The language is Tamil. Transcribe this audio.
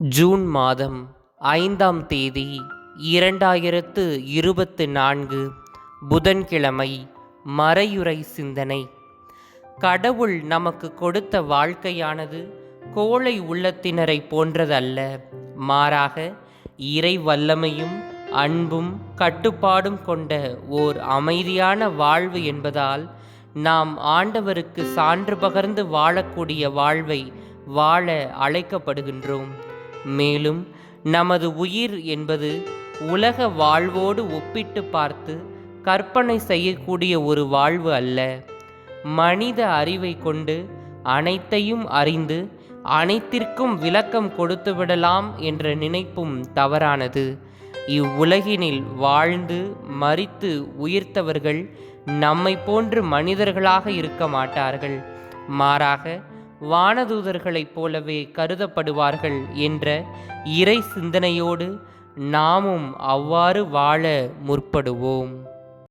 ஜூன் மாதம் 5ஆம் தேதி 2024 புதன்கிழமை. மறையுறை சிந்தனை. கடவுள் நமக்கு கொடுத்த வாழ்க்கையானது கோழை உள்ளத்தினரை போன்றதல்ல. மாறாக இறை வல்லமையும் அன்பும் கட்டுப்பாடும் கொண்ட ஓர் அமைதியான வாழ்வு என்பதால் நாம் ஆண்டவருக்கு சான்று பகர்ந்து வாழக்கூடிய வாழ்வை வாழ அழைக்கப்படுகின்றோம். மேலும் நமது உயிர் என்பது உலக வாழ்வோடு ஒப்பிட்டு பார்த்து கற்பனை செய்யக்கூடிய ஒரு வாழ்வு அல்ல. மனித அறிவை கொண்டு அனைத்தையும் அறிந்து அனைத்திற்கும் விளக்கம் கொடுத்து விடலாம் என்ற நினைப்பும் தவறானது. இவ்வுலகினில் வாழ்ந்து மரித்து உயிர்த்தவர்கள் நம்மை போன்று மனிதர்களாக இருக்க மாட்டார்கள். மாறாக வானதூதர்களைப் போலவே கருதப்படுவார்கள் என்ற இறை சிந்தனையோடு நாமும் அவ்வாறு வாழ முற்படுவோம்.